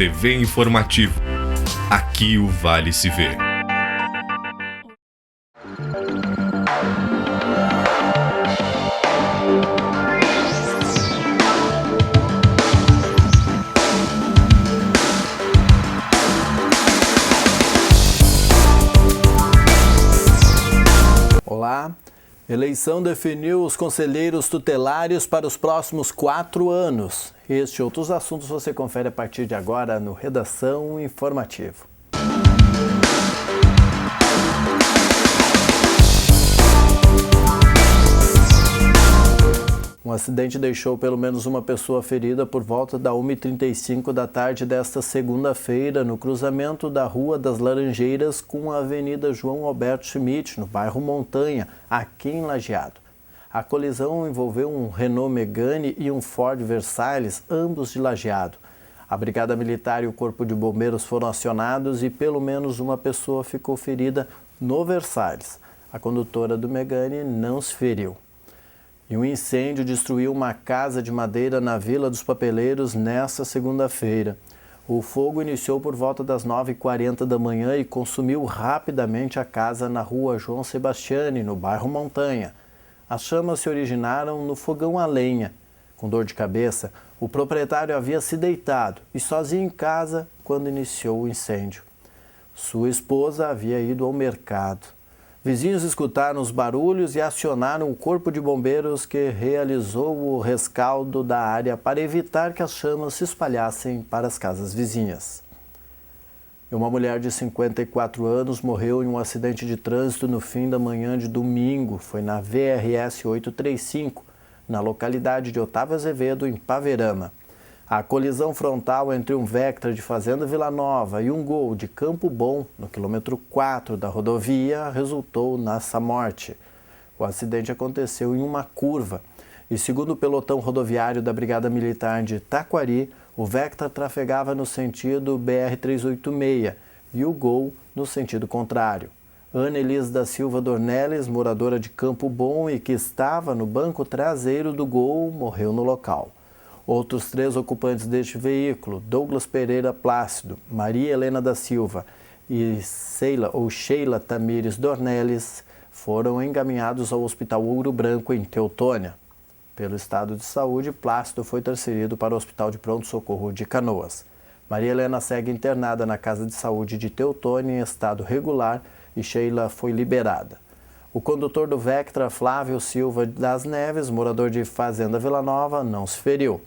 TV Informativo. Aqui o Vale se vê. Olá, eleição definiu os conselheiros tutelares para os próximos 4 anos. Este e outros assuntos você confere a partir de agora no Redação Informativo. Um acidente deixou pelo menos uma pessoa ferida por volta da 1h35 da tarde desta segunda-feira, no cruzamento da Rua das Laranjeiras com a Avenida João Alberto Schmidt, no bairro Montanha, aqui em Lajeado. A colisão envolveu um Renault Megane e um Ford Versailles, ambos de Lajeado. A Brigada Militar e o Corpo de Bombeiros foram acionados e pelo menos uma pessoa ficou ferida no Versailles. A condutora do Megane não se feriu. E um incêndio destruiu uma casa de madeira na Vila dos Papeleiros nesta segunda-feira. O fogo iniciou por volta das 9h40 da manhã e consumiu rapidamente a casa na Rua João Sebastiani, no bairro Montanha. As chamas se originaram no fogão a lenha. Com dor de cabeça, o proprietário havia se deitado e sozinho em casa quando iniciou o incêndio. Sua esposa havia ido ao mercado. Vizinhos escutaram os barulhos e acionaram o Corpo de Bombeiros, que realizou o rescaldo da área para evitar que as chamas se espalhassem para as casas vizinhas. Uma mulher de 54 anos morreu em um acidente de trânsito no fim da manhã de domingo. Foi na VRS 835, na localidade de Otávio Azevedo, em Paverama. A colisão frontal entre um Vectra de Fazenda Vila Nova e um Gol de Campo Bom, no quilômetro 4 da rodovia, resultou nessa morte. O acidente aconteceu em uma curva e, segundo o pelotão rodoviário da Brigada Militar de Taquari, o Vectra trafegava no sentido BR-386 e o Gol no sentido contrário. Ana Elisa da Silva Dornelles, moradora de Campo Bom e que estava no banco traseiro do Gol, morreu no local. Outros 3 ocupantes deste veículo, Douglas Pereira Plácido, Maria Helena da Silva e Sheila Tamires Dornelles, foram encaminhados ao Hospital Ouro Branco, em Teutônia. Pelo estado de saúde, Plácido foi transferido para o Hospital de Pronto-Socorro de Canoas. Maria Helena segue internada na Casa de Saúde de Teutônia em estado regular e Sheila foi liberada. O condutor do Vectra, Flávio Silva das Neves, morador de Fazenda Vila Nova, não se feriu.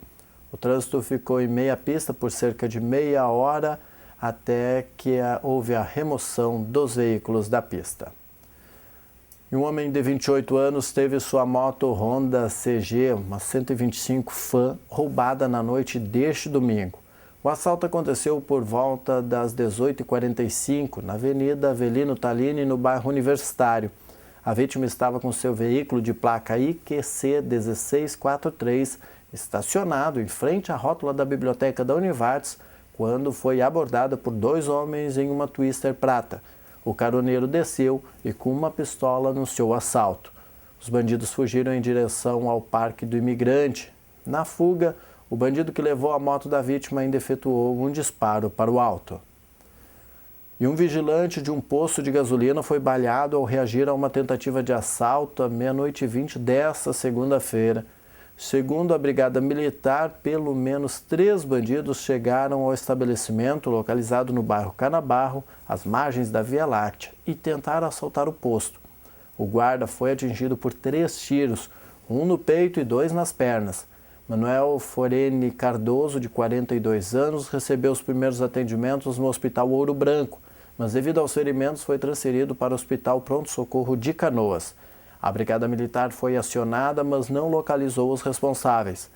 O trânsito ficou em meia pista por cerca de meia hora até que houve a remoção dos veículos da pista. E um homem de 28 anos teve sua moto Honda CG, uma 125 Fan, roubada na noite deste domingo. O assalto aconteceu por volta das 18h45 na Avenida Avelino Tallini, no bairro Universitário. A vítima estava com seu veículo de placa IQC 1643 estacionado em frente à rótula da biblioteca da Univartes quando foi abordada por 2 homens em uma Twister prata. O caroneiro desceu e com uma pistola anunciou o assalto. Os bandidos fugiram em direção ao Parque do Imigrante. Na fuga, o bandido que levou a moto da vítima ainda efetuou um disparo para o alto. E um vigilante de um posto de gasolina foi baleado ao reagir a uma tentativa de assalto à 00h20 desta segunda-feira. Segundo a Brigada Militar, pelo menos 3 bandidos chegaram ao estabelecimento localizado no bairro Canabarro, às margens da Via Láctea, e tentaram assaltar o posto. O guarda foi atingido por 3 tiros, um no peito e 2 nas pernas. Manuel Forene Cardoso, de 42 anos, recebeu os primeiros atendimentos no Hospital Ouro Branco, mas devido aos ferimentos foi transferido para o Hospital Pronto-Socorro de Canoas. A Brigada Militar foi acionada, mas não localizou os responsáveis.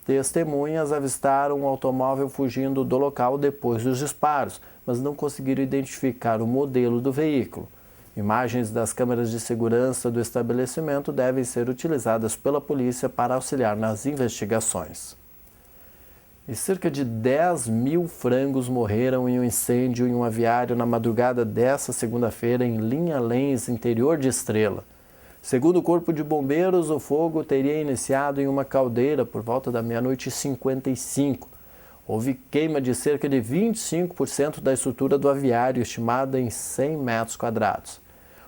Testemunhas avistaram um automóvel fugindo do local depois dos disparos, mas não conseguiram identificar o modelo do veículo. Imagens das câmeras de segurança do estabelecimento devem ser utilizadas pela polícia para auxiliar nas investigações. E cerca de 10.000 frangos morreram em um incêndio em um aviário na madrugada desta segunda-feira em Linhalém, interior de Estrela. Segundo o Corpo de Bombeiros, o fogo teria iniciado em uma caldeira por volta da 00h55. Houve queima de cerca de 25% da estrutura do aviário, estimada em 100 metros quadrados.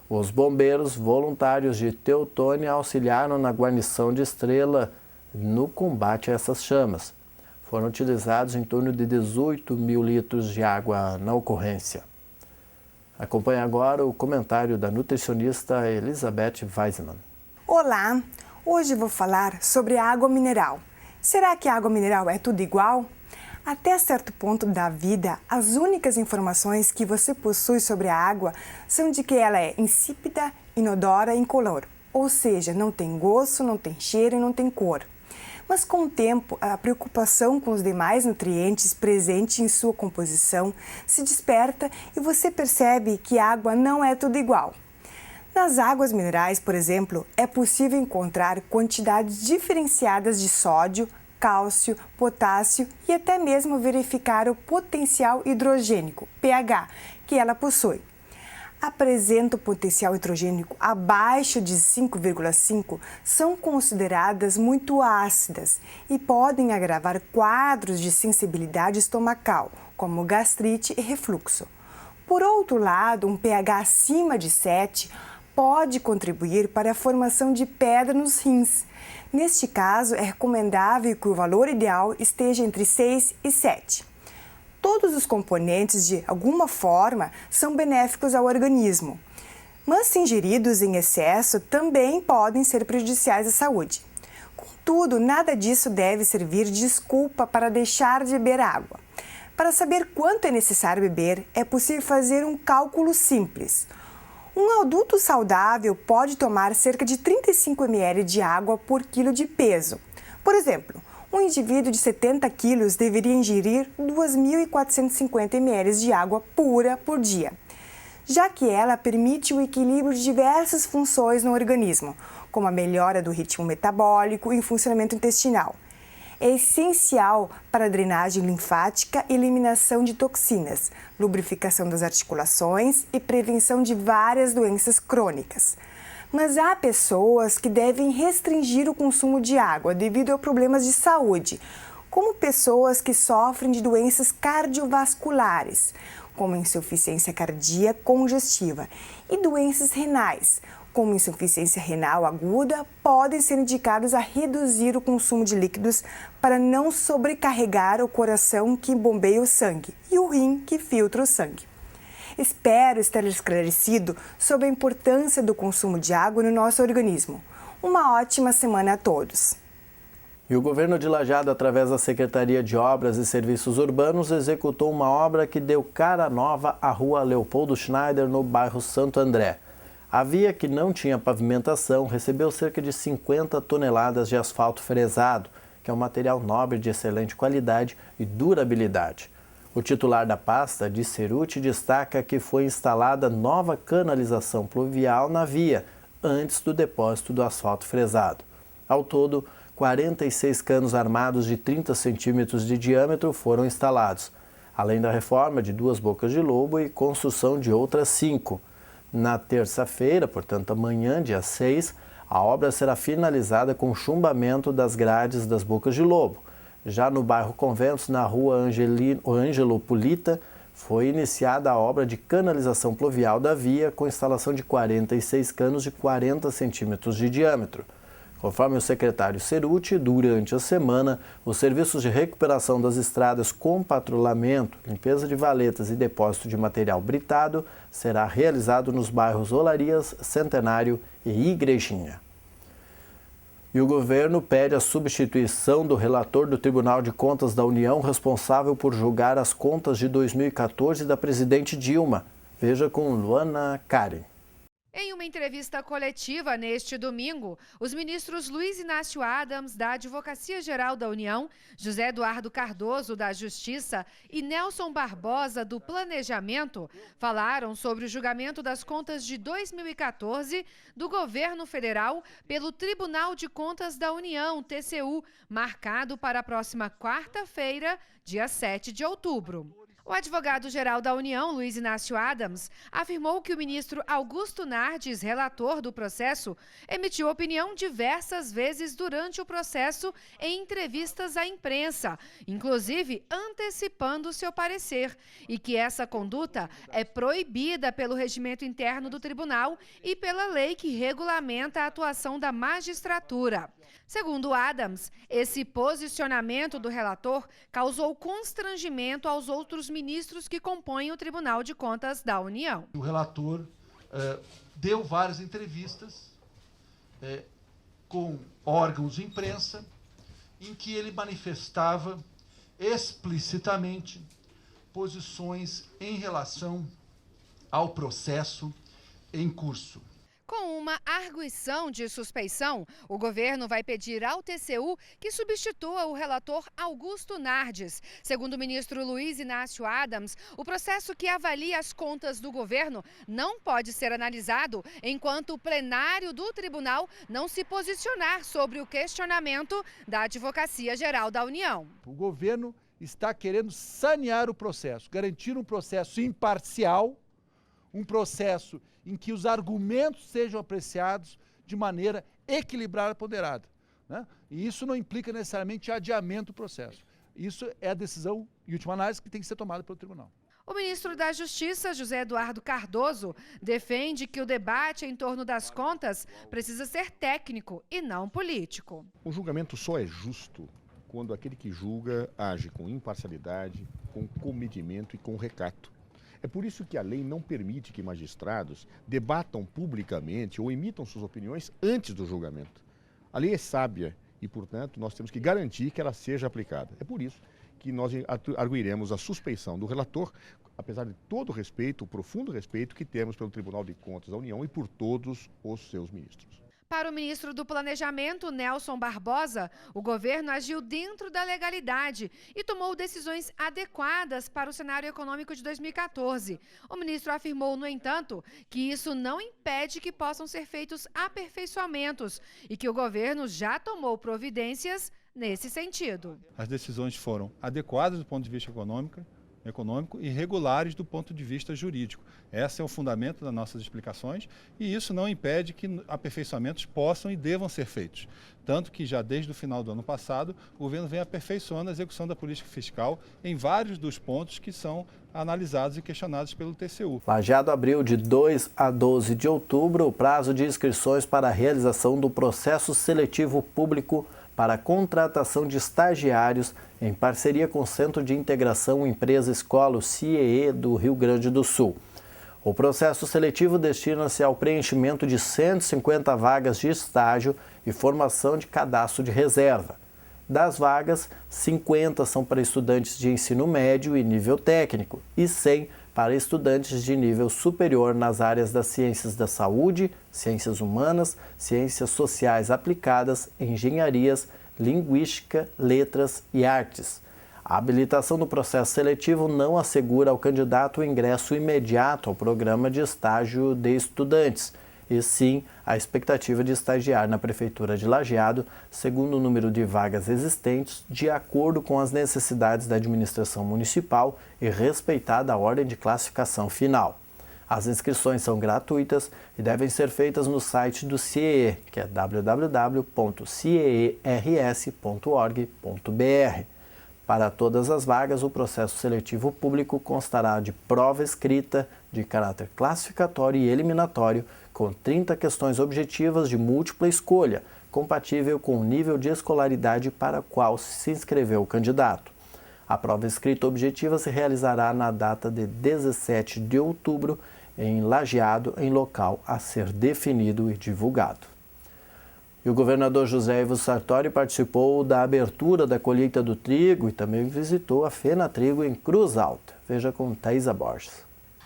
Os bombeiros voluntários de Teutônia auxiliaram na guarnição de Estrela no combate a essas chamas. Foram utilizados em torno de 18 mil litros de água na ocorrência. Acompanhe agora o comentário da nutricionista Elizabeth Weisman. Olá, hoje vou falar sobre a água mineral. Será que a água mineral é tudo igual? Até certo ponto da vida, as únicas informações que você possui sobre a água são de que ela é insípida, inodora e incolor, ou seja, não tem gosto, não tem cheiro e não tem cor. Mas com o tempo, a preocupação com os demais nutrientes presentes em sua composição se desperta e você percebe que a água não é tudo igual. Nas águas minerais, por exemplo, é possível encontrar quantidades diferenciadas de sódio, cálcio, potássio e até mesmo verificar o potencial hidrogênico, pH, que ela possui. Apresenta o potencial hidrogênico abaixo de 5,5, são consideradas muito ácidas e podem agravar quadros de sensibilidade estomacal, como gastrite e refluxo. Por outro lado, um pH acima de 7 pode contribuir para a formação de pedra nos rins. Neste caso, é recomendável que o valor ideal esteja entre 6 e 7. Todos os componentes, de alguma forma, são benéficos ao organismo, mas se ingeridos em excesso também podem ser prejudiciais à saúde. Contudo, nada disso deve servir de desculpa para deixar de beber água. Para saber quanto é necessário beber, é possível fazer um cálculo simples. Um adulto saudável pode tomar cerca de 35 ml de água por quilo de peso. Por exemplo, um indivíduo de 70 quilos deveria ingerir 2.450 ml de água pura por dia, já que ela permite o equilíbrio de diversas funções no organismo, como a melhora do ritmo metabólico e o funcionamento intestinal. É essencial para a drenagem linfática, eliminação de toxinas, lubrificação das articulações e prevenção de várias doenças crônicas. Mas há pessoas que devem restringir o consumo de água devido a problemas de saúde, como pessoas que sofrem de doenças cardiovasculares, como insuficiência cardíaca congestiva, e doenças renais, como insuficiência renal aguda, podem ser indicados a reduzir o consumo de líquidos para não sobrecarregar o coração que bombeia o sangue e o rim que filtra o sangue. Espero estar esclarecido sobre a importância do consumo de água no nosso organismo. Uma ótima semana a todos! E o governo de Lajeado, através da Secretaria de Obras e Serviços Urbanos, executou uma obra que deu cara nova à rua Leopoldo Schneider, no bairro Santo André. A via, que não tinha pavimentação, recebeu cerca de 50 toneladas de asfalto fresado, que é um material nobre de excelente qualidade e durabilidade. O titular da pasta, de Ceruti, destaca que foi instalada nova canalização pluvial na via, antes do depósito do asfalto fresado. Ao todo, 46 canos armados de 30 centímetros de diâmetro foram instalados, além da reforma de 2 bocas de lobo e construção de outras 5. Na terça-feira, portanto amanhã, dia 6, a obra será finalizada com o chumbamento das grades das bocas de lobo. Já no bairro Conventos, na rua Ângelo Pulita, foi iniciada a obra de canalização pluvial da via, com instalação de 46 canos de 40 centímetros de diâmetro. Conforme o secretário Ceruti, durante a semana, os serviços de recuperação das estradas com patrulhamento, limpeza de valetas e depósito de material britado será realizado nos bairros Olarias, Centenário e Igrejinha. E o governo pede a substituição do relator do Tribunal de Contas da União responsável por julgar as contas de 2014 da presidente Dilma. Veja com Luana Karen. Em uma entrevista coletiva neste domingo, os ministros Luiz Inácio Adams, da Advocacia Geral da União, José Eduardo Cardoso, da Justiça e Nelson Barbosa, do Planejamento, falaram sobre o julgamento das contas de 2014 do governo federal pelo Tribunal de Contas da União, TCU, marcado para a próxima quarta-feira, dia 7 de outubro. O advogado-geral da União, Luiz Inácio Adams, afirmou que o ministro Augusto Nardes, relator do processo, emitiu opinião diversas vezes durante o processo em entrevistas à imprensa, inclusive antecipando seu parecer, e que essa conduta é proibida pelo regimento interno do tribunal e pela lei que regulamenta a atuação da magistratura. Segundo Adams, esse posicionamento do relator causou constrangimento aos outros ministros que compõem o Tribunal de Contas da União. O relator deu várias entrevistas com órgãos de imprensa em que ele manifestava explicitamente posições em relação ao processo em curso. Com uma arguição de suspeição, o governo vai pedir ao TCU que substitua o relator Augusto Nardes. Segundo o ministro Luiz Inácio Adams, o processo que avalia as contas do governo não pode ser analisado enquanto o plenário do tribunal não se posicionar sobre o questionamento da Advocacia Geral da União. O governo está querendo sanear o processo, garantir um processo imparcial, um processo em que os argumentos sejam apreciados de maneira equilibrada e ponderada, né? E isso não implica necessariamente adiamento do processo. Isso é a decisão, em última análise, que tem que ser tomada pelo tribunal. O ministro da Justiça, José Eduardo Cardoso, defende que o debate em torno das contas precisa ser técnico e não político. O julgamento só é justo quando aquele que julga age com imparcialidade, com comedimento e com recato. É por isso que a lei não permite que magistrados debatam publicamente ou emitam suas opiniões antes do julgamento. A lei é sábia e, portanto, nós temos que garantir que ela seja aplicada. É por isso que nós arguiremos a suspeição do relator, apesar de todo o respeito, o profundo respeito que temos pelo Tribunal de Contas da União e por todos os seus ministros. Para o ministro do Planejamento, Nelson Barbosa, o governo agiu dentro da legalidade e tomou decisões adequadas para o cenário econômico de 2014. O ministro afirmou, no entanto, que isso não impede que possam ser feitos aperfeiçoamentos e que o governo já tomou providências nesse sentido. As decisões foram adequadas do ponto de vista econômico e regulares do ponto de vista jurídico. Esse é o fundamento das nossas explicações e isso não impede que aperfeiçoamentos possam e devam ser feitos. Tanto que já desde o final do ano passado, o governo vem aperfeiçoando a execução da política fiscal em vários dos pontos que são analisados e questionados pelo TCU. Lajeado abriu de 2 a 12 de outubro o prazo de inscrições para a realização do processo seletivo público para a contratação de estagiários em parceria com o Centro de Integração Empresa Escola, o CIEE, do Rio Grande do Sul. O processo seletivo destina-se ao preenchimento de 150 vagas de estágio e formação de cadastro de reserva. Das vagas, 50 são para estudantes de ensino médio e nível técnico e 100 para estudantes de nível superior nas áreas das ciências da saúde, ciências humanas, ciências sociais aplicadas, engenharias, linguística, letras e artes. A habilitação do processo seletivo não assegura ao candidato o ingresso imediato ao programa de estágio de estudantes, e sim a expectativa de estagiar na Prefeitura de Lajeado, segundo o número de vagas existentes, de acordo com as necessidades da administração municipal e respeitada a ordem de classificação final. As inscrições são gratuitas e devem ser feitas no site do CIEE, que é www.cieirs.org.br. Para todas as vagas, o processo seletivo público constará de prova escrita de caráter classificatório e eliminatório, com 30 questões objetivas de múltipla escolha, compatível com o nível de escolaridade para o qual se inscreveu o candidato. A prova escrita objetiva se realizará na data de 17 de outubro, em Lajeado, em local a ser definido e divulgado. E o governador José Ivo Sartori participou da abertura da colheita do trigo e também visitou a Fenatrigo em Cruz Alta. Veja com Thaisa Borges.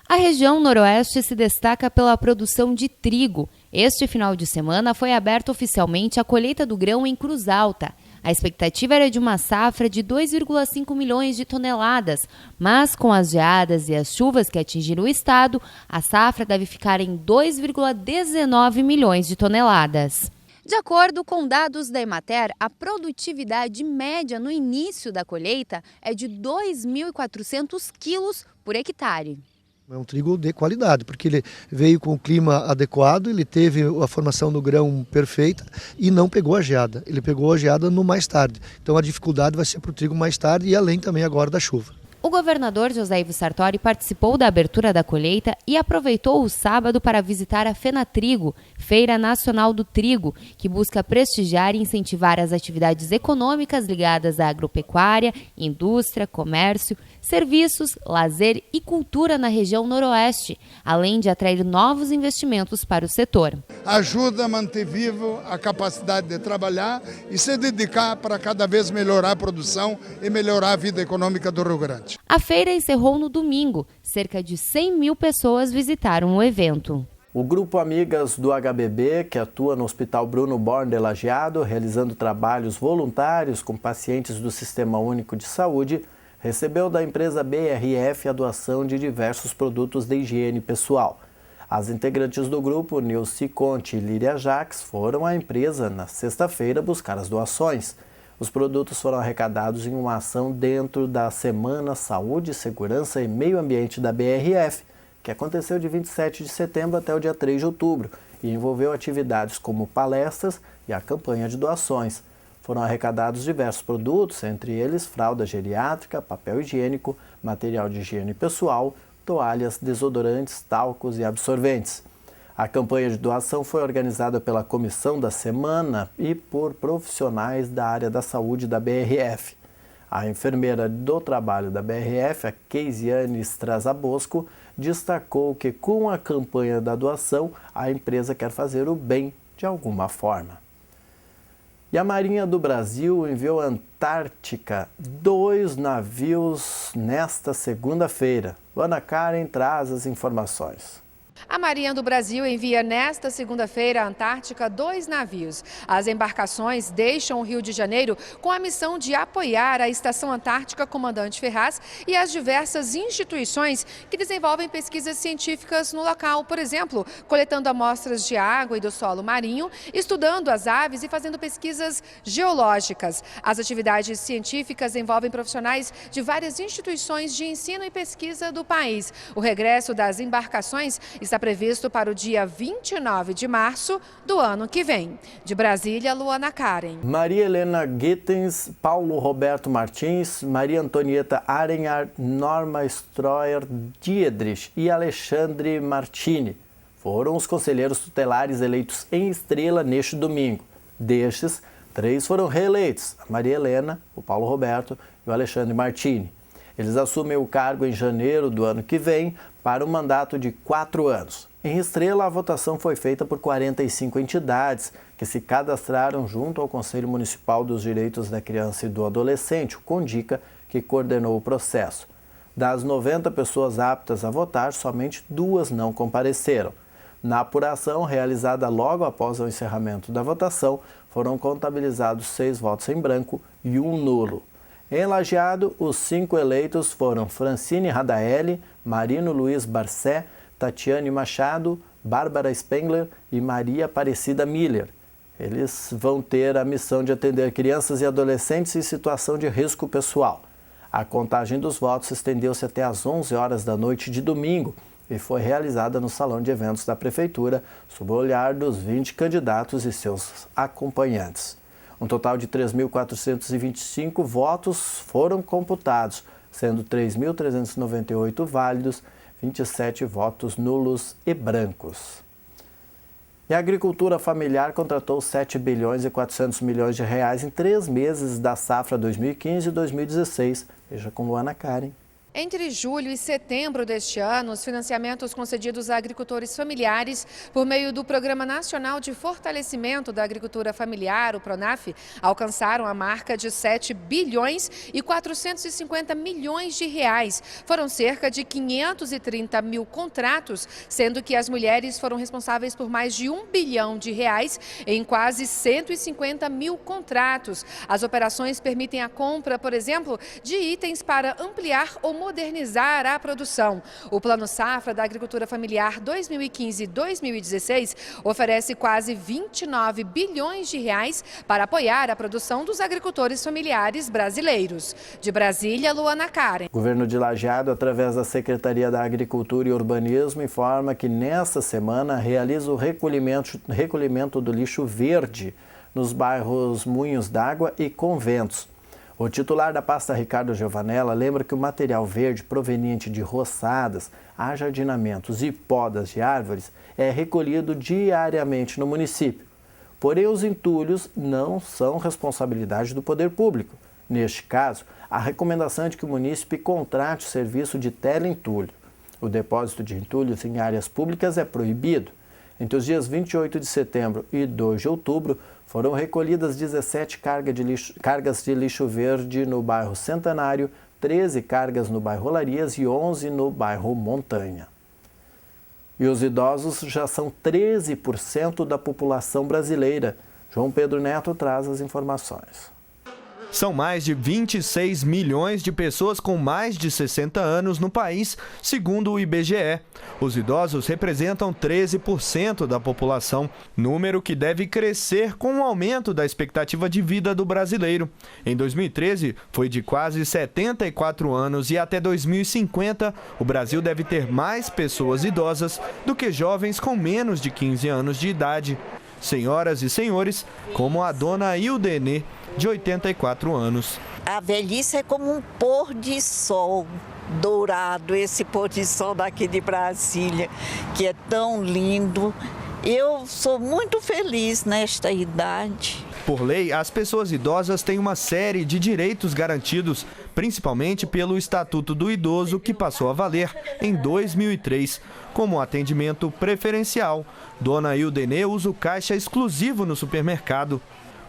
A região noroeste se destaca pela produção de trigo. Este final de semana foi aberta oficialmente a colheita do grão em Cruz Alta. A expectativa era de uma safra de 2,5 milhões de toneladas, mas com as geadas e as chuvas que atingiram o estado, a safra deve ficar em 2,19 milhões de toneladas. De acordo com dados da Emater, a produtividade média no início da colheita é de 2.400 quilos por hectare. É um trigo de qualidade, porque ele veio com o clima adequado, ele teve a formação do grão perfeita e não pegou a geada. Ele pegou a geada no mais tarde. Então a dificuldade vai ser para o trigo mais tarde e além também agora da chuva. O governador José Ivo Sartori participou da abertura da colheita e aproveitou o sábado para visitar a Fenatrigo, Feira Nacional do Trigo, que busca prestigiar e incentivar as atividades econômicas ligadas à agropecuária, indústria, comércio, serviços, lazer e cultura na região noroeste, além de atrair novos investimentos para o setor. Ajuda a manter vivo a capacidade de trabalhar e se dedicar para cada vez melhorar a produção e melhorar a vida econômica do Rio Grande. A feira encerrou no domingo. Cerca de 100 mil pessoas visitaram o evento. O Grupo Amigas do HBB, que atua no Hospital Bruno Born de Lajeado, realizando trabalhos voluntários com pacientes do Sistema Único de Saúde, recebeu da empresa BRF a doação de diversos produtos de higiene pessoal. As integrantes do grupo, Nilce Conte e Líria Jacques, foram à empresa na sexta-feira buscar as doações. Os produtos foram arrecadados em uma ação dentro da Semana Saúde, Segurança e Meio Ambiente da BRF, que aconteceu de 27 de setembro até o dia 3 de outubro e envolveu atividades como palestras e a campanha de doações. Foram arrecadados diversos produtos, entre eles fralda geriátrica, papel higiênico, material de higiene pessoal, toalhas, desodorantes, talcos e absorventes. A campanha de doação foi organizada pela Comissão da Semana e por profissionais da área da saúde da BRF. A enfermeira do trabalho da BRF, a Keisiane Strazabosco, destacou que com a campanha da doação, a empresa quer fazer o bem de alguma forma. E a Marinha do Brasil enviou à Antártica 2 navios nesta segunda-feira. Ana Karen traz as informações. A Marinha do Brasil envia nesta segunda-feira à Antártica 2 navios. As embarcações deixam o Rio de Janeiro com a missão de apoiar a Estação Antártica Comandante Ferraz e as diversas instituições que desenvolvem pesquisas científicas no local. Por exemplo, coletando amostras de água e do solo marinho, estudando as aves e fazendo pesquisas geológicas. As atividades científicas envolvem profissionais de várias instituições de ensino e pesquisa do país. O regresso das embarcações está previsto para o dia 29 de março do ano que vem. De Brasília, Luana Karen. Maria Helena Gittens, Paulo Roberto Martins, Maria Antonieta Arenhar, Norma Stroyer Diedrich e Alexandre Martini foram os conselheiros tutelares eleitos em Estrela neste domingo. Destes, 3 foram reeleitos, a Maria Helena, o Paulo Roberto e o Alexandre Martini. Eles assumem o cargo em janeiro do ano que vem para um mandato de 4 anos. Em Estrela, a votação foi feita por 45 entidades que se cadastraram junto ao Conselho Municipal dos Direitos da Criança e do Adolescente, o CONDICA, que coordenou o processo. Das 90 pessoas aptas a votar, somente 2 não compareceram. Na apuração, realizada logo após o encerramento da votação, foram contabilizados 6 votos em branco e 1 nulo. Em Lajeado, os 5 eleitos foram Francine Radaeli, Marino Luiz Barcé, Tatiane Machado, Bárbara Spengler e Maria Aparecida Miller. Eles vão ter a missão de atender crianças e adolescentes em situação de risco pessoal. A contagem dos votos estendeu-se até às 11 horas da noite de domingo e foi realizada no Salão de Eventos da Prefeitura, sob o olhar dos 20 candidatos e seus acompanhantes. Um total de 3.425 votos foram computados, sendo 3.398 válidos, 27 votos nulos e brancos. E a agricultura familiar contratou 7 bilhões e 400 milhões de reais em 3 meses da safra 2015 e 2016. Veja com Luana Karen. Entre julho e setembro deste ano, os financiamentos concedidos a agricultores familiares por meio do Programa Nacional de Fortalecimento da Agricultura Familiar, o PRONAF, alcançaram a marca de 7 bilhões e 450 milhões de reais. Foram cerca de 530 mil contratos, sendo que as mulheres foram responsáveis por mais de 1 bilhão de reais em quase 150 mil contratos. As operações permitem a compra, por exemplo, de itens para ampliar ou modernizar a produção. O Plano Safra da Agricultura Familiar 2015-2016 oferece quase 29 bilhões de reais para apoiar a produção dos agricultores familiares brasileiros. De Brasília, Luana Karen. O governo de Lajeado, através da Secretaria da Agricultura e Urbanismo, informa que nesta semana realiza o recolhimento do lixo verde nos bairros Moinhos d'Água e Conventos. O titular da pasta, Ricardo Giovanella, lembra que o material verde proveniente de roçadas, ajardinamentos e podas de árvores é recolhido diariamente no município. Porém, os entulhos não são responsabilidade do poder público. Neste caso, a recomendação é de que o munícipe contrate o serviço de teleentulho. O depósito de entulhos em áreas públicas é proibido. Entre os dias 28 de setembro e 2 de outubro, foram recolhidas 17 cargas de lixo verde no bairro Centenário, 13 cargas no bairro Olarias e 11 no bairro Montanha. E os idosos já são 13% da população brasileira. João Pedro Neto traz as informações. São mais de 26 milhões de pessoas com mais de 60 anos no país, segundo o IBGE. Os idosos representam 13% da população, número que deve crescer com o aumento da expectativa de vida do brasileiro. Em 2013, foi de quase 74 anos e até 2050, o Brasil deve ter mais pessoas idosas do que jovens com menos de 15 anos de idade. Senhoras e senhores, como a dona Ildenê, de 84 anos. A velhice é como um pôr de sol dourado, esse pôr de sol daqui de Brasília, que é tão lindo. Eu sou muito feliz nesta idade. Por lei, as pessoas idosas têm uma série de direitos garantidos, principalmente pelo Estatuto do Idoso, que passou a valer em 2003, como atendimento preferencial. Dona Ildenê usa o caixa exclusivo no supermercado.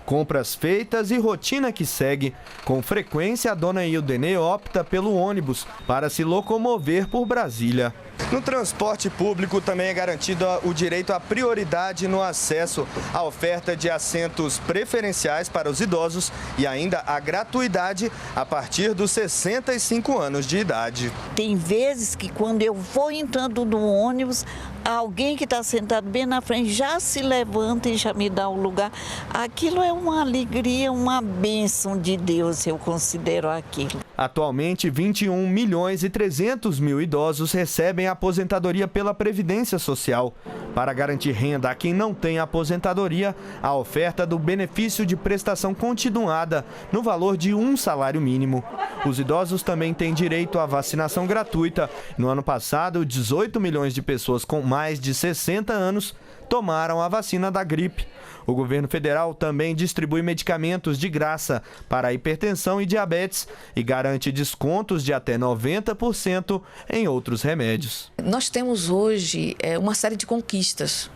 Compras feitas e rotina que segue. Com frequência, a dona Ildenê opta pelo ônibus para se locomover por Brasília. No transporte público também é garantido o direito à prioridade no acesso à oferta de assentos preferenciais para os idosos e ainda a gratuidade a partir dos 65 anos de idade. Tem vezes que quando eu vou entrando no ônibus, alguém que está sentado bem na frente já se levanta e já me dá o lugar. Aquilo é uma alegria, uma bênção de Deus, eu considero aquilo. Atualmente, 21 milhões e 300 mil idosos recebem a aposentadoria pela Previdência Social. Para garantir renda a quem não tem aposentadoria, a oferta do benefício de prestação continuada no valor de um salário mínimo. Os idosos também têm direito à vacinação gratuita. No ano passado, 18 milhões de pessoas com mais de 60 anos tomaram a vacina da gripe. O governo federal também distribui medicamentos de graça para hipertensão e diabetes e garante descontos de até 90% em outros remédios. Nós temos hoje uma série de conquistas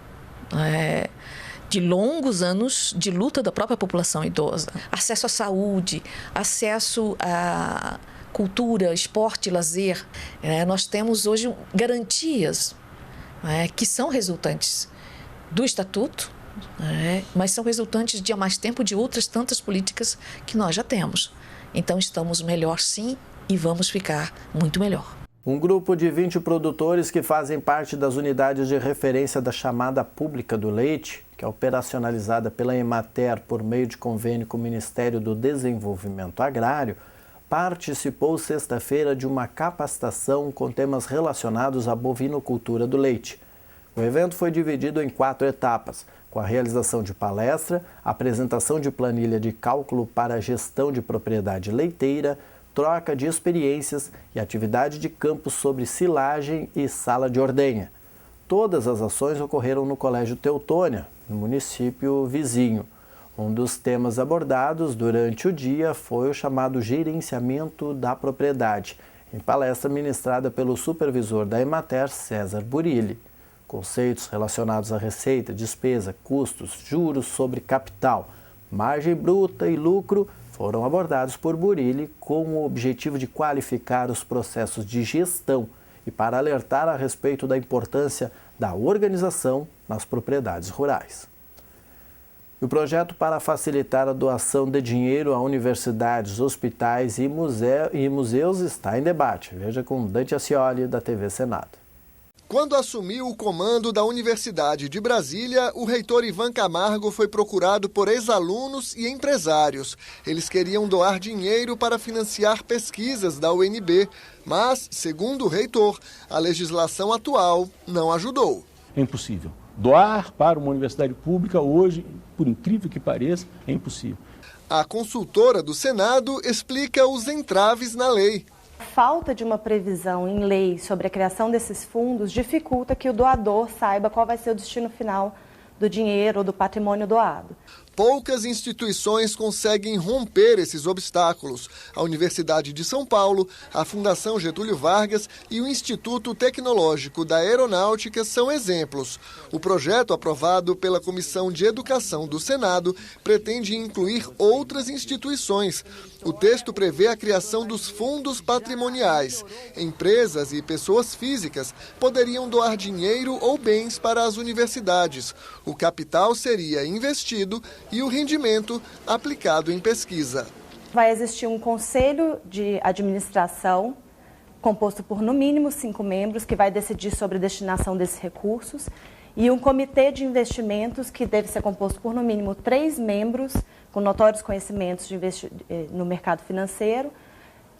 de longos anos de luta da própria população idosa. Acesso à saúde, acesso à cultura, esporte, lazer. Nós temos hoje garantias que são resultantes do Estatuto, mas são resultantes de há mais tempo de outras tantas políticas que nós já temos. Então estamos melhor sim e vamos ficar muito melhor. Um grupo de 20 produtores que fazem parte das unidades de referência da chamada pública do leite, que é operacionalizada pela Emater por meio de convênio com o Ministério do Desenvolvimento Agrário, participou sexta-feira de uma capacitação com temas relacionados à bovinocultura do leite. O evento foi dividido em 4 etapas, com a realização de palestra, apresentação de planilha de cálculo para a gestão de propriedade leiteira, troca de experiências e atividade de campo sobre silagem e sala de ordenha. Todas as ações ocorreram no Colégio Teutônia, no município vizinho. Um dos temas abordados durante o dia foi o chamado gerenciamento da propriedade, em palestra ministrada pelo supervisor da Emater, César Burilli. Conceitos relacionados à receita, despesa, custos, juros sobre capital, margem bruta e lucro foram abordados por Burilli com o objetivo de qualificar os processos de gestão e para alertar a respeito da importância da organização nas propriedades rurais. O projeto para facilitar a doação de dinheiro a universidades, hospitais e museus está em debate. Veja com Dante Ascioli, da TV Senado. Quando assumiu o comando da Universidade de Brasília, o reitor Ivan Camargo foi procurado por ex-alunos e empresários. Eles queriam doar dinheiro para financiar pesquisas da UNB, mas, segundo o reitor, a legislação atual não ajudou. É impossível. Doar para uma universidade pública hoje, por incrível que pareça, é impossível. A consultora do Senado explica os entraves na lei. A falta de uma previsão em lei sobre a criação desses fundos dificulta que o doador saiba qual vai ser o destino final do dinheiro ou do patrimônio doado. Poucas instituições conseguem romper esses obstáculos. A Universidade de São Paulo, a Fundação Getúlio Vargas e o Instituto Tecnológico da Aeronáutica são exemplos. O projeto aprovado pela Comissão de Educação do Senado pretende incluir outras instituições. O texto prevê a criação dos fundos patrimoniais. Empresas e pessoas físicas poderiam doar dinheiro ou bens para as universidades. O capital seria investido e o rendimento aplicado em pesquisa. Vai existir um conselho de administração composto por no mínimo 5 membros que vai decidir sobre a destinação desses recursos e um comitê de investimentos que deve ser composto por no mínimo 3 membros com notórios conhecimentos no mercado financeiro,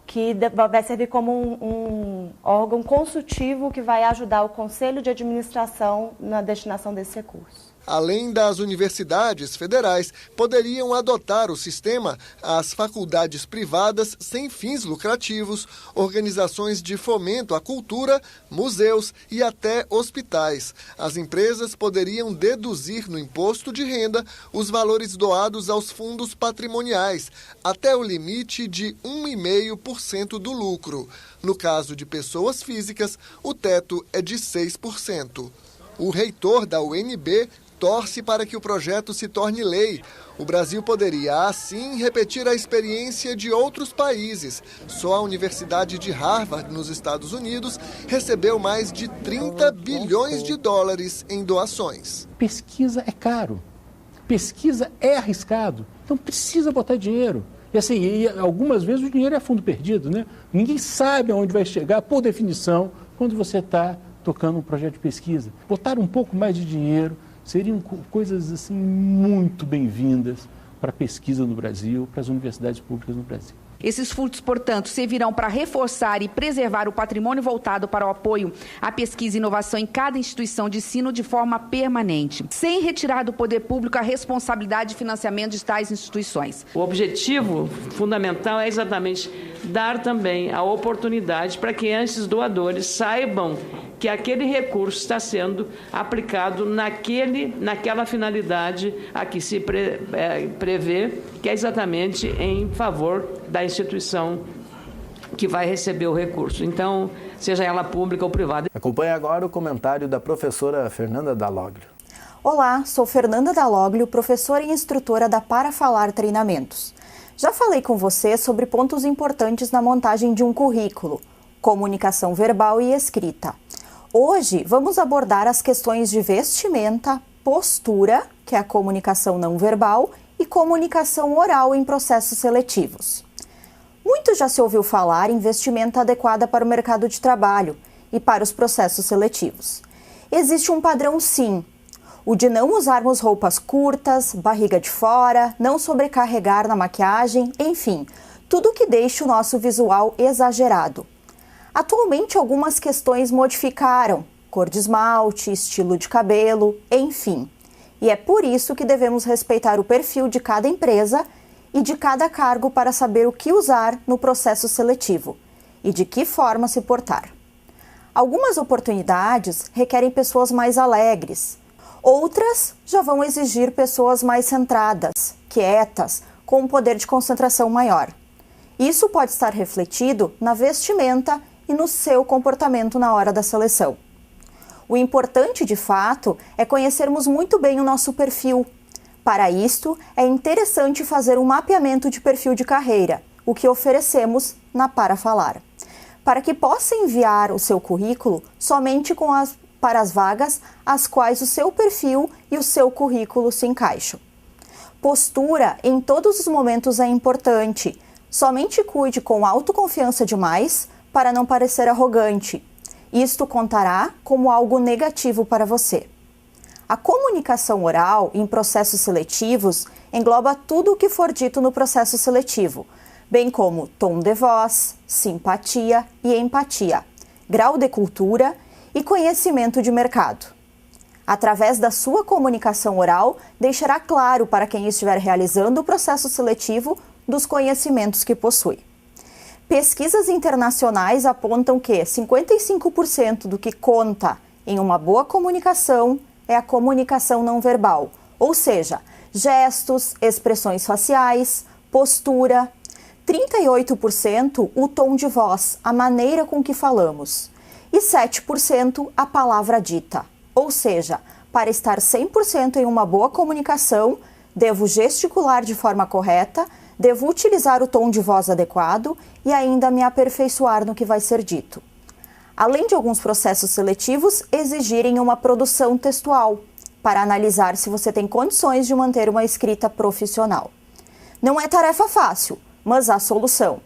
que vai servir como um órgão consultivo que vai ajudar o conselho de administração na destinação desses recursos. Além das universidades federais, poderiam adotar o sistema as faculdades privadas sem fins lucrativos, organizações de fomento à cultura, museus e até hospitais. As empresas poderiam deduzir no imposto de renda os valores doados aos fundos patrimoniais, até o limite de 1,5% do lucro. No caso de pessoas físicas, o teto é de 6%. O reitor da UNB torce para que o projeto se torne lei. O Brasil poderia, assim, repetir a experiência de outros países. Só a Universidade de Harvard, nos Estados Unidos, recebeu mais de 30 bilhões de dólares em doações. Pesquisa é caro, pesquisa é arriscado, então precisa botar dinheiro. E assim, algumas vezes o dinheiro é fundo perdido, né? Ninguém sabe aonde vai chegar, por definição, quando você está tocando um projeto de pesquisa. Botar um pouco mais de dinheiro seriam coisas assim muito bem-vindas para a pesquisa no Brasil, para as universidades públicas no Brasil. Esses fundos, portanto, servirão para reforçar e preservar o patrimônio voltado para o apoio à pesquisa e inovação em cada instituição de ensino de forma permanente, sem retirar do poder público a responsabilidade de financiamento de tais instituições. O objetivo fundamental é exatamente dar também a oportunidade para que esses doadores saibam que aquele recurso está sendo aplicado naquela finalidade a que se prevê, que é exatamente em favor da instituição que vai receber o recurso. Então, seja ela pública ou privada. Acompanhe agora o comentário da professora Fernanda Dalloglio. Olá, sou Fernanda Dalloglio, professora e instrutora da Para Falar Treinamentos. Já falei com você sobre pontos importantes na montagem de um currículo, comunicação verbal e escrita. Hoje, vamos abordar as questões de vestimenta, postura, que é a comunicação não verbal, e comunicação oral em processos seletivos. Muito já se ouviu falar em vestimenta adequada para o mercado de trabalho e para os processos seletivos. Existe um padrão sim, o de não usarmos roupas curtas, barriga de fora, não sobrecarregar na maquiagem, enfim, tudo que deixe o nosso visual exagerado. Atualmente, algumas questões modificaram, cor de esmalte, estilo de cabelo, enfim. E é por isso que devemos respeitar o perfil de cada empresa e de cada cargo para saber o que usar no processo seletivo e de que forma se portar. Algumas oportunidades requerem pessoas mais alegres, outras já vão exigir pessoas mais centradas, quietas, com um poder de concentração maior. Isso pode estar refletido na vestimenta e no seu comportamento na hora da seleção. O importante, de fato, é conhecermos muito bem o nosso perfil. Para isto, é interessante fazer um mapeamento de perfil de carreira, o que oferecemos na Para Falar, para que possa enviar o seu currículo somente para as vagas às quais o seu perfil e o seu currículo se encaixam. Postura em todos os momentos é importante. Somente cuide com autoconfiança demais para não parecer arrogante. Isto contará como algo negativo para você. A comunicação oral em processos seletivos engloba tudo o que for dito no processo seletivo, bem como tom de voz, simpatia e empatia, grau de cultura e conhecimento de mercado. Através da sua comunicação oral, deixará claro para quem estiver realizando o processo seletivo dos conhecimentos que possui. Pesquisas internacionais apontam que 55% do que conta em uma boa comunicação é a comunicação não verbal, ou seja, gestos, expressões faciais, postura. 38% o tom de voz, a maneira com que falamos. E 7% a palavra dita. Ou seja, para estar 100% em uma boa comunicação, devo gesticular de forma correta, devo utilizar o tom de voz adequado e ainda me aperfeiçoar no que vai ser dito. Além de alguns processos seletivos exigirem uma produção textual, para analisar se você tem condições de manter uma escrita profissional. Não é tarefa fácil, mas há solução.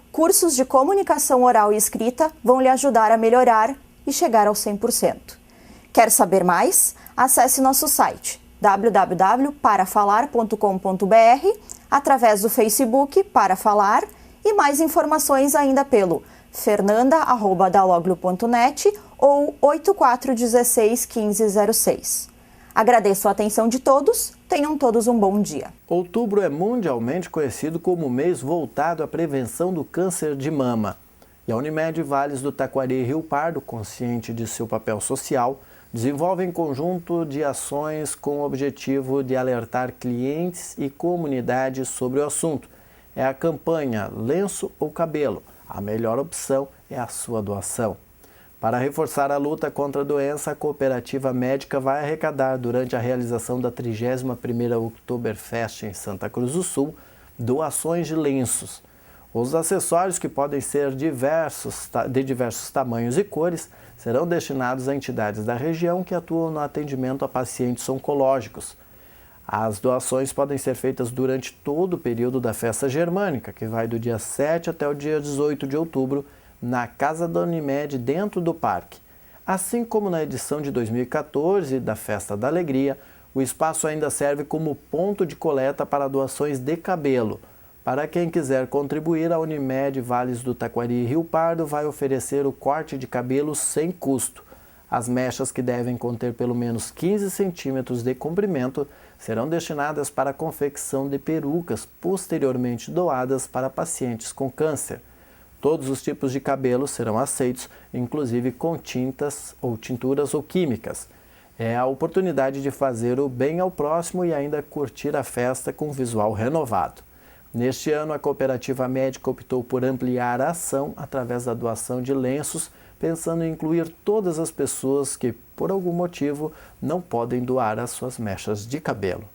Cursos de comunicação oral e escrita vão lhe ajudar a melhorar e chegar ao 100%. Quer saber mais? Acesse nosso site www.parafalar.com.br, através do Facebook Para Falar e mais informações ainda pelo fernanda@daloglio.net ou 8416 1506. Agradeço a atenção de todos, tenham todos um bom dia. Outubro é mundialmente conhecido como o mês voltado à prevenção do câncer de mama. E a Unimed Vales do Taquari e Rio Pardo, consciente de seu papel social, desenvolve um conjunto de ações com o objetivo de alertar clientes e comunidade sobre o assunto. É a campanha Lenço ou Cabelo. A melhor opção é a sua doação. Para reforçar a luta contra a doença, a Cooperativa Médica vai arrecadar, durante a realização da 31ª Oktoberfest em Santa Cruz do Sul, doações de lenços. Os acessórios, que podem ser de diversos tamanhos e cores, serão destinados a entidades da região que atuam no atendimento a pacientes oncológicos. As doações podem ser feitas durante todo o período da festa germânica, que vai do dia 7 até o dia 18 de outubro, na Casa da Unimed, dentro do parque. Assim como na edição de 2014 da Festa da Alegria, o espaço ainda serve como ponto de coleta para doações de cabelo. Para quem quiser contribuir, a Unimed Vales do Taquari e Rio Pardo vai oferecer o corte de cabelo sem custo. As mechas, que devem conter pelo menos 15 centímetros de comprimento, serão destinadas para a confecção de perucas, posteriormente doadas para pacientes com câncer. Todos os tipos de cabelo serão aceitos, inclusive com tintas ou tinturas ou químicas. É a oportunidade de fazer o bem ao próximo e ainda curtir a festa com um visual renovado. Neste ano, a Cooperativa Médica optou por ampliar a ação através da doação de lenços, pensando em incluir todas as pessoas que, por algum motivo, não podem doar as suas mechas de cabelo.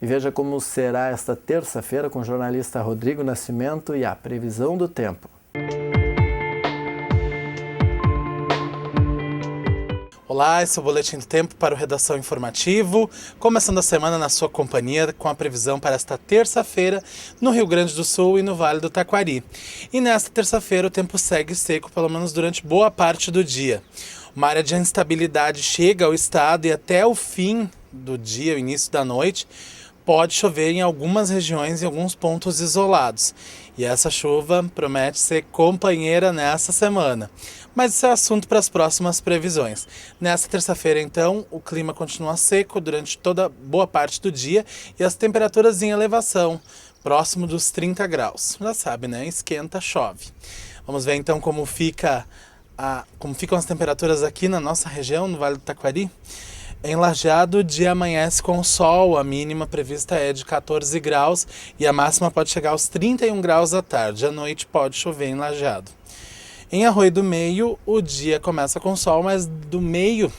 E veja como será esta terça-feira com o jornalista Rodrigo Nascimento e a previsão do tempo. Olá, esse é o Boletim do Tempo para o Redação Informativo, começando a semana na sua companhia com a previsão para esta terça-feira no Rio Grande do Sul e no Vale do Taquari. E nesta terça-feira o tempo segue seco, pelo menos durante boa parte do dia. Uma área de instabilidade chega ao estado e até o fim do dia, o início da noite, pode chover em algumas regiões e alguns pontos isolados. E essa chuva promete ser companheira nessa semana. Mas isso é assunto para as próximas previsões. Nesta terça-feira, então, o clima continua seco durante toda boa parte do dia e as temperaturas em elevação, próximo dos 30 graus. Já sabe, né? Esquenta, chove. Vamos ver então como ficam as temperaturas aqui na nossa região, no Vale do Taquari. Em Lajeado, o dia amanhece com sol, a mínima prevista é de 14 graus e a máxima pode chegar aos 31 graus à tarde. À noite pode chover em Lajeado. Em Arroio do Meio, o dia começa com sol, mas do meio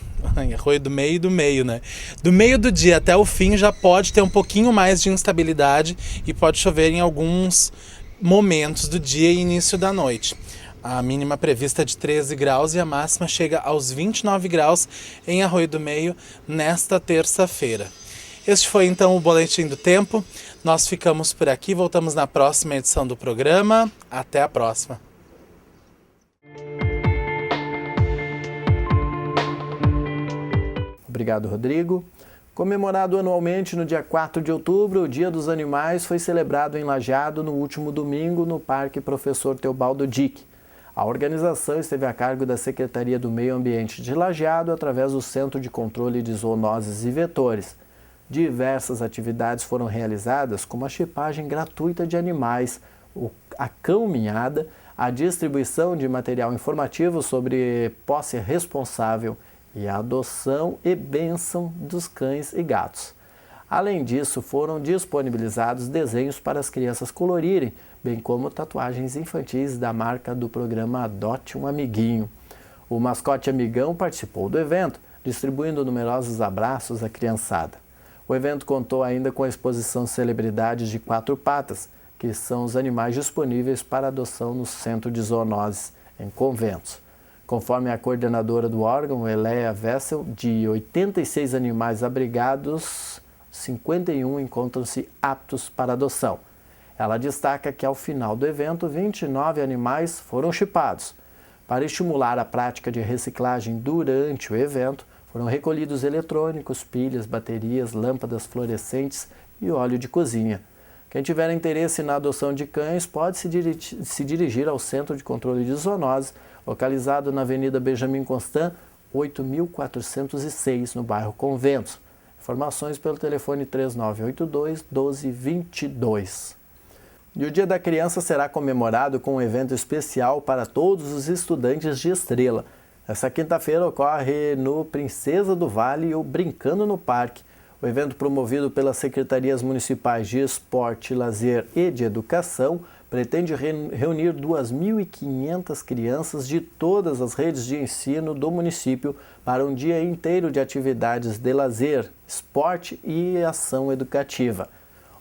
né? Do meio do dia até o fim já pode ter um pouquinho mais de instabilidade e pode chover em alguns momentos do dia e início da noite. A mínima prevista é de 13 graus e a máxima chega aos 29 graus em Arroio do Meio nesta terça-feira. Este foi então o Boletim do Tempo. Nós ficamos por aqui, voltamos na próxima edição do programa. Até a próxima. Obrigado, Rodrigo. Comemorado anualmente no dia 4 de outubro, o Dia dos Animais foi celebrado em Lajeado no último domingo no Parque Professor Teobaldo Dick. A organização esteve a cargo da Secretaria do Meio Ambiente de Lajeado através do Centro de Controle de Zoonoses e Vetores. Diversas atividades foram realizadas, como a chipagem gratuita de animais, a caminhada, a distribuição de material informativo sobre posse responsável e a adoção e bênção dos cães e gatos. Além disso, foram disponibilizados desenhos para as crianças colorirem, bem como tatuagens infantis da marca do programa Adote um Amiguinho. O mascote Amigão participou do evento, distribuindo numerosos abraços à criançada. O evento contou ainda com a exposição Celebridades de Quatro Patas, que são os animais disponíveis para adoção no Centro de Zoonoses, em Conventos. Conforme a coordenadora do órgão, Eléa Wessel, de 86 animais abrigados, 51 encontram-se aptos para adoção. Ela destaca que, ao final do evento, 29 animais foram chipados. Para estimular a prática de reciclagem durante o evento, foram recolhidos eletrônicos, pilhas, baterias, lâmpadas fluorescentes e óleo de cozinha. Quem tiver interesse na adoção de cães pode se dirigir ao Centro de Controle de Zoonoses, localizado na Avenida Benjamin Constant, 8.406, no bairro Conventos. Informações pelo telefone 3982-1222. E o Dia da Criança será comemorado com um evento especial para todos os estudantes de Estrela. Essa quinta-feira ocorre no Princesa do Vale o Brincando no Parque. O evento, promovido pelas Secretarias Municipais de Esporte, Lazer e de Educação, pretende reunir 2.500 crianças de todas as redes de ensino do município para um dia inteiro de atividades de lazer, esporte e ação educativa.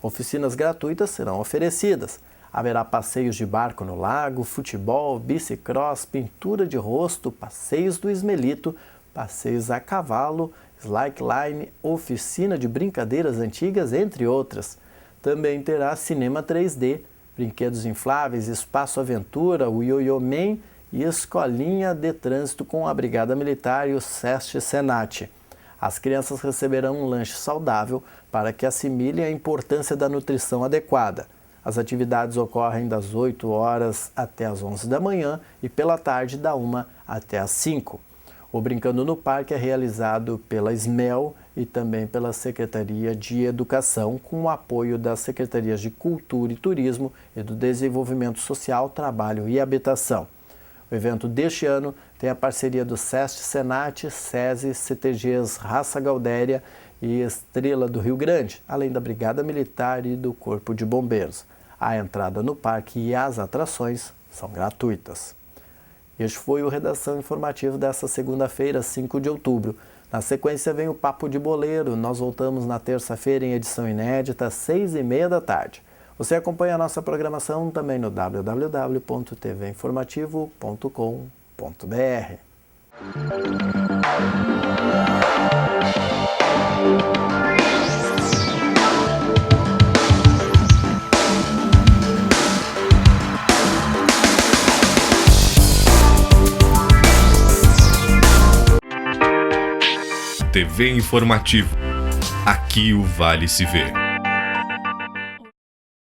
Oficinas gratuitas serão oferecidas. Haverá passeios de barco no lago, futebol, bicicross, pintura de rosto, passeios do Esmelito, passeios a cavalo, slackline, oficina de brincadeiras antigas, entre outras. Também terá cinema 3D, brinquedos infláveis, espaço aventura, o Yo-Yo Man e escolinha de trânsito com a Brigada Militar e o SESC Senat. As crianças receberão um lanche saudável para que assimilem a importância da nutrição adequada. As atividades ocorrem das 8 horas até as 11 da manhã e pela tarde da 1 até as 5. O Brincando no Parque é realizado pela SMEL e também pela Secretaria de Educação, com o apoio das Secretarias de Cultura e Turismo e do Desenvolvimento Social, Trabalho e Habitação. O evento deste ano tem a parceria do SESC Senat, SESI, CTGs Raça Gaudéria e Estrela do Rio Grande, além da Brigada Militar e do Corpo de Bombeiros. A entrada no parque e as atrações são gratuitas. Este foi o Redação Informativo desta segunda-feira, 5 de outubro. Na sequência vem o Papo de Boleiro. Nós voltamos na terça-feira em edição inédita, às 6h30 da tarde. Você acompanha a nossa programação também no www.tvinformativo.com.br. TV Informativo. Aqui o Vale se vê.